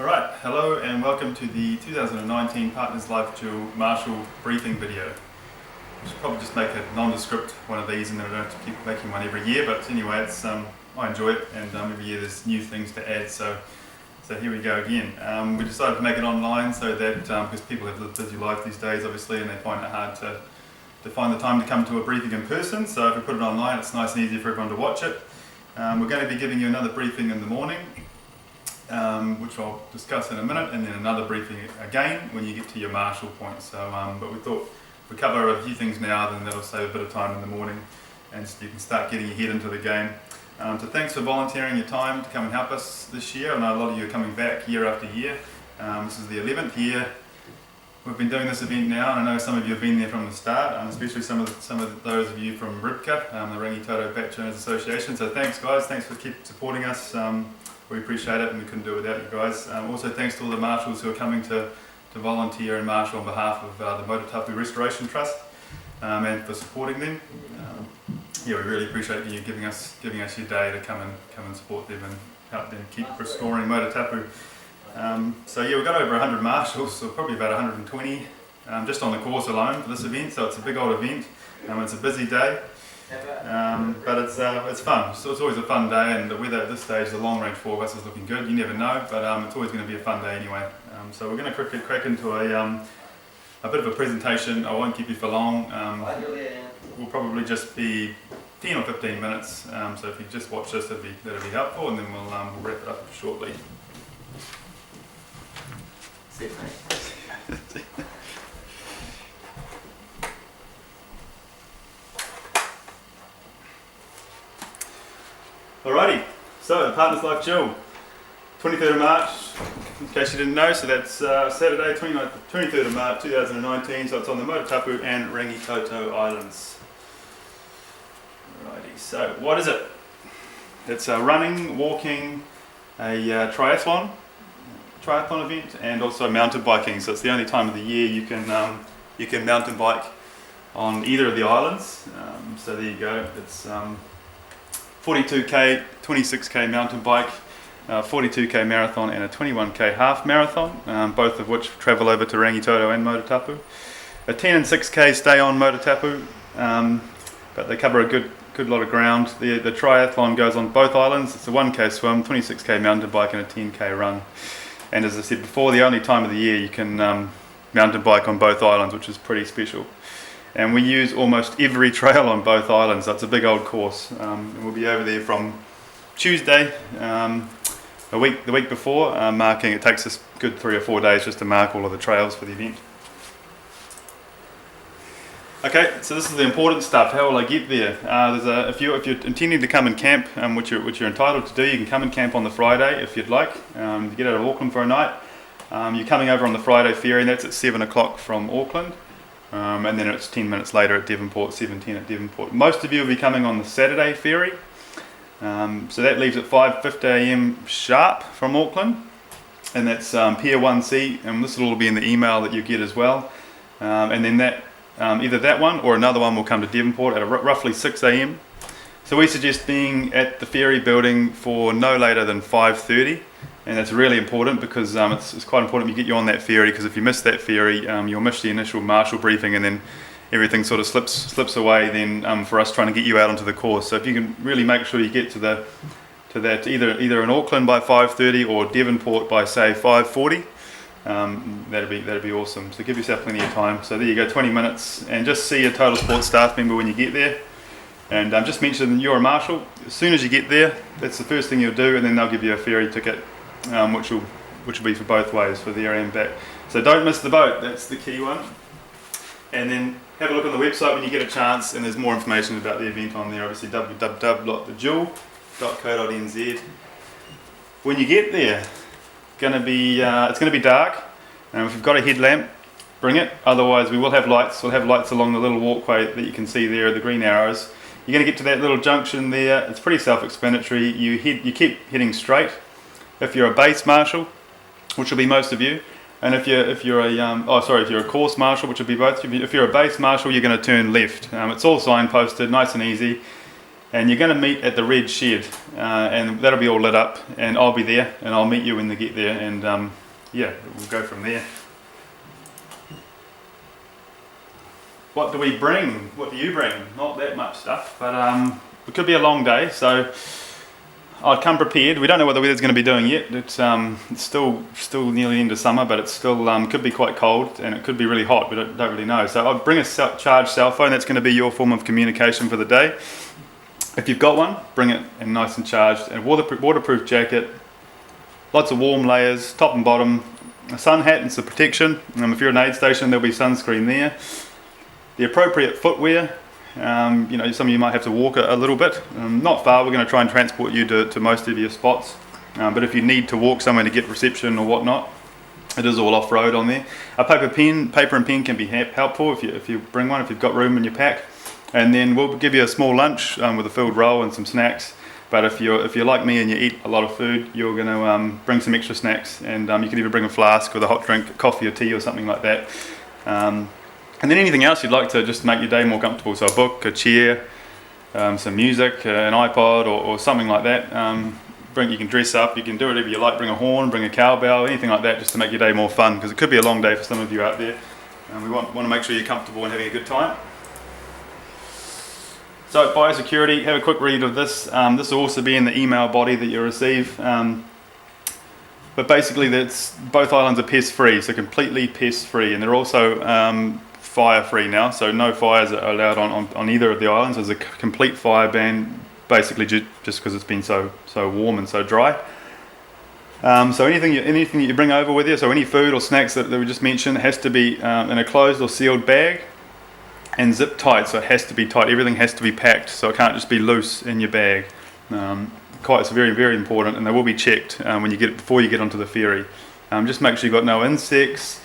Alright, hello and welcome to the 2019 Partners Life Dual Marshal briefing video. I should probably just make a nondescript one of these and then I don't have to keep making one every year, but anyway, I enjoy it and every year there's new things to add, so here we go again. We decided to make it online so that, because people have lived busy life these days obviously and they find it hard to find the time to come to a briefing in person, so if we put it online it's nice and easy for everyone to watch it. We're going to be giving you another briefing in the morning, which I'll discuss in a minute, and then another briefing again when you get to your Marshal point. But we thought if we cover a few things now, then that'll save a bit of time in the morning, and so you can start getting your head into the game. So thanks for volunteering your time to come and help us this year. I know a lot of you are coming back year after year. This is the 11th year we've been doing this event now, and I know some of you have been there from the start, especially some of those of you from RIBCA, the Rangitoto Back Owners Association. So thanks guys, thanks for keep supporting us. We appreciate it and we couldn't do it without you guys. Also thanks to all the marshals who are coming to volunteer and marshal on behalf of the Motutapu Restoration Trust, and for supporting them. We really appreciate you giving us your day to come and support them and help them keep restoring Motutapu. We've got over 100 marshals, so probably about 120 just on the course alone for this event, so it's a big old event. It's a busy day. But it's fun. So it's always a fun day, and the weather at this stage, the long range forecast is looking good. You never know, but it's always going to be a fun day anyway. So we're going to quickly crack into a bit of a presentation. I won't keep you for long. We'll probably just be 10 or 15 minutes. So if you just watch this, that'll be helpful, and then we'll wrap it up shortly. See you, mate. Alrighty, so Partners Life Dual, 23rd of March, in case you didn't know, so that's Saturday, 23rd of March 2019, so it's on the Motutapu and Rangitoto Islands. Alrighty, so what is it? It's a running, walking, a triathlon event, and also mountain biking, so it's the only time of the year you can mountain bike on either of the islands. So there you go, it's 42k, 26k mountain bike, 42k marathon and a 21k half marathon, both of which travel over to Rangitoto and Motutapu. A 10 and 6k stay on Motutapu, but they cover a good lot of ground. The triathlon goes on both islands. It's a 1k swim, 26k mountain bike and a 10k run. And as I said before, the only time of the year you can mountain bike on both islands, which is pretty special. And we use almost every trail on both islands. That's a big old course. And we'll be over there from Tuesday, the week before, marking. It takes us a good 3 or 4 days just to mark all of the trails for the event. Okay, so this is the important stuff. How will I get there? If you're intending to come and camp, which you're entitled to do, you can come and camp on the Friday if you'd like. To get out of Auckland for a night, you're coming over on the Friday ferry, and that's at 7 o'clock from Auckland. And then it's 10 minutes later at Devonport, 7:10 at Devonport. Most of you will be coming on the Saturday ferry, so that leaves at 5:50 a.m. sharp from Auckland, and that's Pier 1C, and this will all be in the email that you get as well. And then that either that one or another one will come to Devonport at roughly 6 a.m. So we suggest being at the ferry building for no later than 5:30. And that's really important because it's quite important you get you on that ferry, because if you miss that ferry, you'll miss the initial Marshal briefing, and then everything sort of slips away then for us trying to get you out onto the course. So if you can really make sure you get to that either in Auckland by 5:30 or Devonport by say 5:40, that'd be awesome. So give yourself plenty of time. So there you go, 20 minutes, and just see a Total Sports staff member when you get there. And just mention you're a Marshal. As soon as you get there, that's the first thing you'll do, and then they'll give you a ferry ticket, which will be for both ways, for there and back. So don't miss the boat, that's the key one. And then have a look on the website when you get a chance, and there's more information about the event on there, obviously www.thedual.co.nz. When you get there, it's going to be dark, and if you've got a headlamp, bring it. Otherwise we will have lights. We'll have lights along the little walkway that you can see there, the green arrows. You're going to get to that little junction there. It's pretty self-explanatory. You keep heading straight. If you're a base marshal, which will be most of you, and if you're a course marshal, which will be both of you. If you're a base marshal, you're going to turn left. It's all signposted, nice and easy. And you're going to meet at the red shed, and that'll be all lit up, and I'll be there, and I'll meet you when they get there, and yeah, we'll go from there. What do we bring? What do you bring? Not that much stuff, but it could be a long day, so I'd come prepared. We don't know what the weather's going to be doing yet. It's still nearly into summer, but it's still could be quite cold, and it could be really hot. We don't really know. So I'd bring a charged cell phone. That's going to be your form of communication for the day. If you've got one, bring it and nice and charged. And a waterproof jacket, lots of warm layers, top and bottom. A sun hat and some protection. If you're at an aid station, there'll be sunscreen there. The appropriate footwear. Some of you might have to walk a little bit. Not far. We're going to try and transport you to most of your spots. But if you need to walk somewhere to get reception or whatnot, it is all off-road on there. A paper and pen can be helpful if you bring one, if you've got room in your pack. And then we'll give you a small lunch with a filled roll and some snacks. But if you're like me and you eat a lot of food, you're going to bring some extra snacks, and you can even bring a flask with a hot drink, coffee or tea or something like that. And then anything else you'd like to just make your day more comfortable. So a book, a chair, some music, an iPod or something like that. You can dress up, you can do whatever you like, bring a horn, bring a cowbell, anything like that, just to make your day more fun, because it could be a long day for some of you out there. And we want to make sure you're comfortable and having a good time. So biosecurity, have a quick read of this. This will also be in the email body that you receive. But basically both islands are pest free, so completely pest free, and they're also fire free now, so no fires are allowed on either of the islands. There's a complete fire ban, basically just because it's been so warm and so dry. So anything that you bring over with you, so any food or snacks that we just mentioned, has to be in a closed or sealed bag and zip tight, so it has to be tight. Everything has to be packed, so it can't just be loose in your bag. It's very, very important, and they will be checked before you get onto the ferry. Just make sure you've got no insects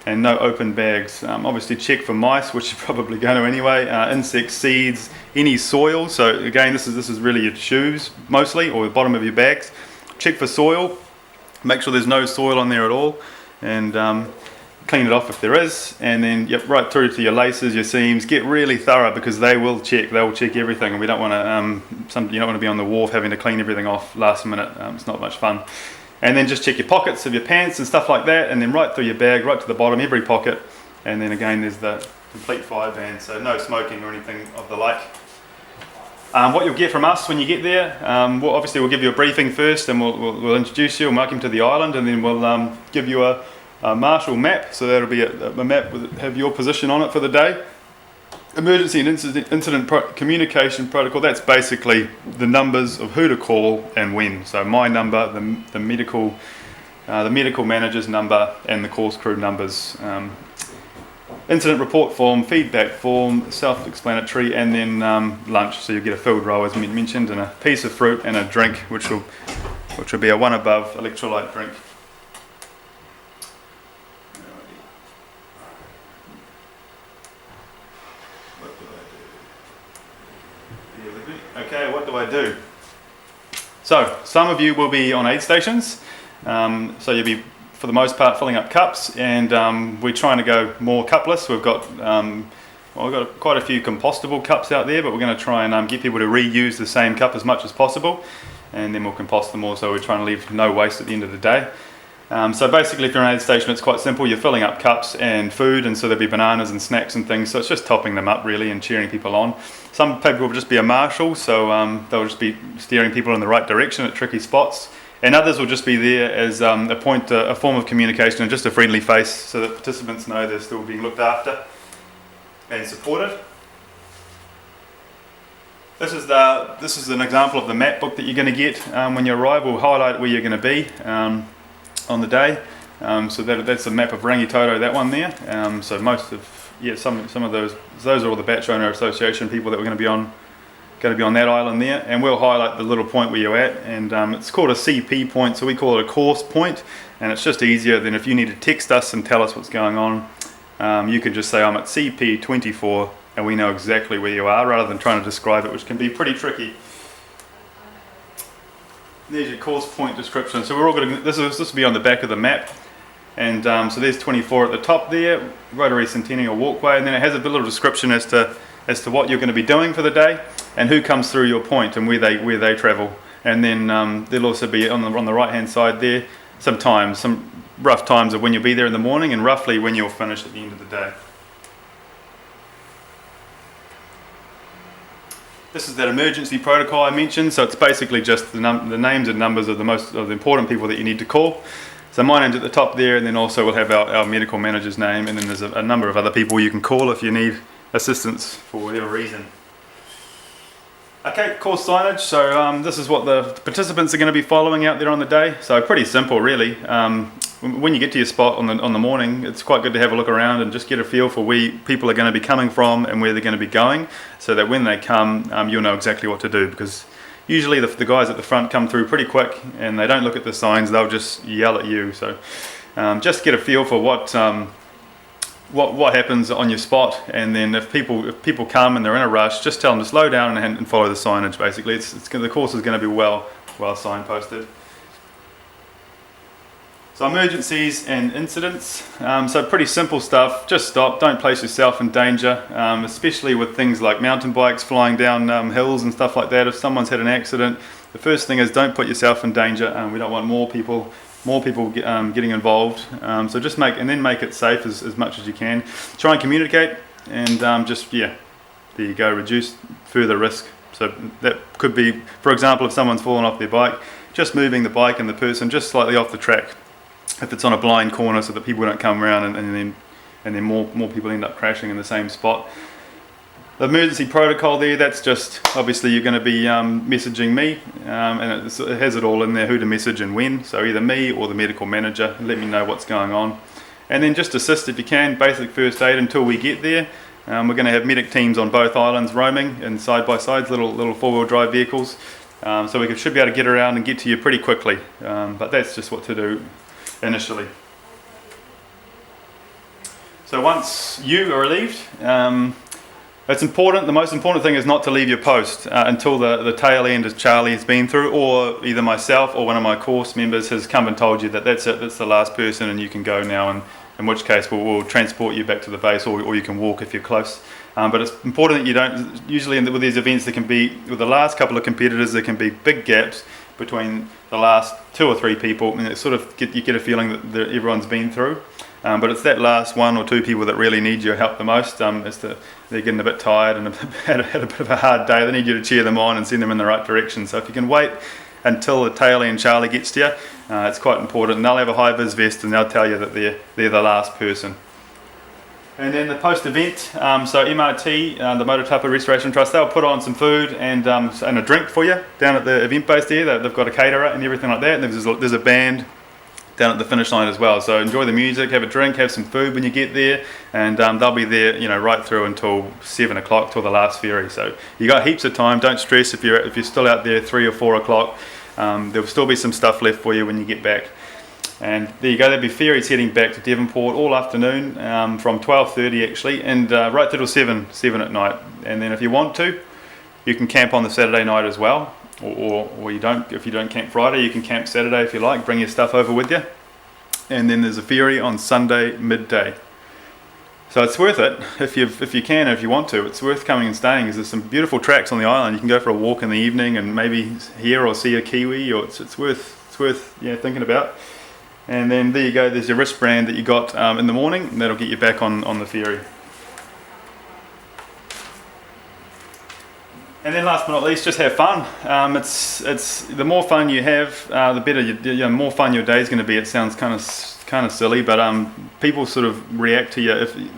and no open bags. Obviously check for mice, which you're probably going to anyway. Insects, seeds, any soil. So again, this is really your shoes mostly, or the bottom of your bags. Check for soil. Make sure there's no soil on there at all, and clean it off if there is. And then right through to your laces, your seams. Get really thorough, because they will check. They will check everything, and we don't want to. You don't want to be on the wharf having to clean everything off last minute. It's not much fun. And then just check your pockets of your pants and stuff like that, and then right through your bag, right to the bottom, every pocket. And then again, there's the complete fire ban, so no smoking or anything of the like. What you'll get from us when you get there, we'll give you a briefing first, and we'll introduce you and welcome to the island, and then we'll give you a Marshal map. So that'll be a map with have your position on it for the day. Emergency and incident communication protocol, that's basically the numbers of who to call and when. So my number, the medical manager's number, and the course crew numbers. Incident report form, feedback form, self-explanatory, and then lunch. So you get a filled roll, as mentioned, and a piece of fruit and a drink, which will be a one above electrolyte drink. Okay, what do I do? So, some of you will be on aid stations, so you'll be, for the most part, filling up cups, and we're trying to go more cupless. We've got quite a few compostable cups out there, but we're going to try and get people to reuse the same cup as much as possible, and then we'll compost them all, so we're trying to leave no waste at the end of the day. So basically, if you're on an aid station, it's quite simple. You're filling up cups and food, and so there'll be bananas and snacks and things. So it's just topping them up, really, and cheering people on. Some people will just be a marshal, so they'll just be steering people in the right direction at tricky spots. And others will just be there as a form of communication and just a friendly face, so that participants know they're still being looked after and supported. This is an example of the map book that you're going to get when you arrive. We'll highlight where you're going to be on the day. So that's a map of Rangitoto, that one there. So some of those are all the Batch Owner Association people that we're going to be on that island there, and we'll highlight the little point where you're at, and it's called a CP point, so we call it a course point, and it's just easier than if you need to text us and tell us what's going on. You can just say I'm at CP 24, and we know exactly where you are, rather than trying to describe it, which can be pretty tricky. There's your course point description. So we're all going to, this will be on the back of the map, and so there's 24 at the top there, Rotary Centennial Walkway, and then it has a little description as to as to what you're going to be doing for the day and who comes through your point and where they travel. And then there'll also be on the right hand side there some times, some rough times of when you'll be there in the morning and roughly when you'll finish at the end of the day. This is that emergency protocol I mentioned, so it's basically just the names and numbers of the important people that you need to call. So my name's at the top there, and then also we'll have our medical manager's name, and then there's a number of other people you can call if you need assistance for whatever reason. Okay, course signage. So this is what the participants are going to be following out there on the day. So pretty simple, really. When you get to your spot on the morning, it's quite good to have a look around and just get a feel for where people are going to be coming from and where they're going to be going, so that when they come, you'll know exactly what to do. Because usually the guys at the front come through pretty quick and they don't look at the signs; they'll just yell at you. So just get a feel for what happens on your spot, and then if people come and they're in a rush, just tell them to slow down and follow the signage. Basically, the course is going to be well signposted. So emergencies and incidents. So pretty simple stuff. Just stop. Don't place yourself in danger, especially with things like mountain bikes flying down hills and stuff like that. If someone's had an accident, the first thing is don't put yourself in danger. We don't want more people getting involved. So just make it safe as much as you can. Try and communicate, and there you go. Reduce further risk. So that could be, for example, if someone's fallen off their bike, just moving the bike and the person just slightly off the track. If it's on a blind corner, so that people don't come around and then more people end up crashing in the same spot. The emergency protocol there, that's just obviously you're going to be messaging me, and it has it all in there, who to message and when. So either me or the medical manager, let me know what's going on. And then just assist if you can, basic first aid until we get there. We're going to have medic teams on both islands roaming in side-by-sides, little four-wheel drive vehicles. So we should be able to get around and get to you pretty quickly. But that's just what to do initially. So once you are relieved, it's important. The most important thing is not to leave your post until the tail end as Charlie has been through, or either myself or one of my course members has come and told you that that's it, that's the last person and you can go now, and in which case we'll transport you back to the base, or you can walk if you're close. But it's important that you don't, usually with these events there can be, with the last couple of competitors, there can be big gaps between the last 2 or 3 people, and it you get a feeling that everyone's been through. But it's that last 1 or 2 people that really need your help the most, as they're getting a bit tired and had a bit of a hard day. They need you to cheer them on and send them in the right direction. So if you can wait until the tail end Charlie gets to you, it's quite important. And they'll have a high-vis vest and they'll tell you that they're the last person. And then the post-event, so MRT, the Motor Tapa Restoration Trust, they'll put on some food and a drink for you down at the event base there. They've got a caterer and everything like that. And there's a band down at the finish line as well. So enjoy the music, have a drink, have some food when you get there, and they'll be there, right through until 7 o'clock till the last ferry. So you got heaps of time. Don't stress if you're still out there 3 or 4 o'clock. There'll still be some stuff left for you when you get back. And there you go. There'll be ferries heading back to Devonport all afternoon, from 12:30 actually, and right through till 7 at night. And then if you want to, you can camp on the Saturday night as well. Or you don't. If you don't camp Friday, you can camp Saturday if you like. Bring your stuff over with you. And then there's a ferry on Sunday midday. So it's worth it if you can, if you want to. It's worth coming and staying, because there's some beautiful tracks on the island. You can go for a walk in the evening and maybe hear or see a kiwi. Or it's worth thinking about. And then there you go. There's your wristband that you got in the morning, and that'll get you back on the ferry. And then last but not least, just have fun. It's the more fun you have, the better. The more fun your day is going to be. It sounds kind of silly, but people sort of react to you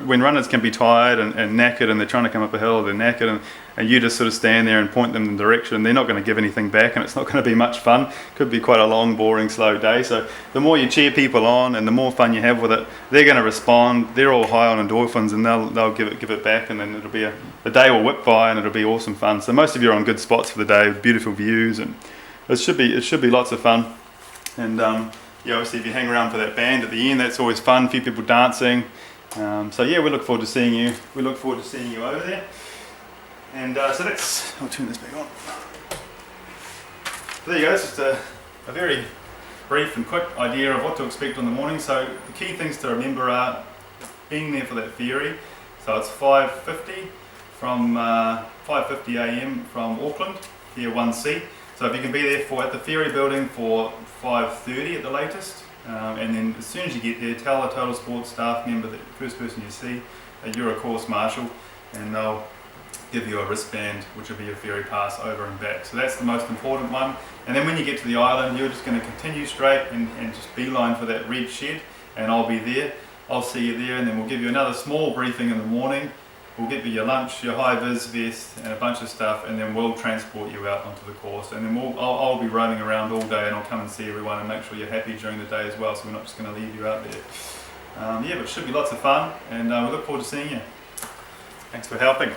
when runners can be tired and knackered, and they're trying to come up a hill, they're knackered, and you just sort of stand there and point them in the direction. They're not going to give anything back, and it's not going to be much fun. Could be quite a long, boring, slow day. So the more you cheer people on and the more fun you have with it, they're going to respond. They're all high on endorphins, and they'll give it back, and then it'll be the day will whip by, and it'll be awesome fun. So most of you are on good spots for the day, with beautiful views, and it should be lots of fun. And obviously if you hang around for that band at the end, that's always fun. A few people dancing. So we look forward to seeing you. We look forward to seeing you over there. And so I'll turn this back on. So there you go. It's just a very brief and quick idea of what to expect on the morning. So the key things to remember are being there for that ferry. So it's 5:50, from 5:50 a.m. from Auckland, Pier 1C. So if you can be there at the ferry building for 5:30 at the latest, and then as soon as you get there, tell the Total Sports staff member, the first person you see, that you're a course marshal, and they'll give you a wristband, which will be a ferry pass over and back. So that's the most important one. And then when you get to the island, you're just going to continue straight and just beeline for that red shed, and I'll be there. I'll see you there, and then we'll give you another small briefing in the morning. We'll get you your lunch, your high-vis vest, and a bunch of stuff, and then we'll transport you out onto the course. And then I'll be roaming around all day, and I'll come and see everyone and make sure you're happy during the day as well, so we're not just going to leave you out there. Yeah, but it should be lots of fun, and we look forward to seeing you. Thanks for helping.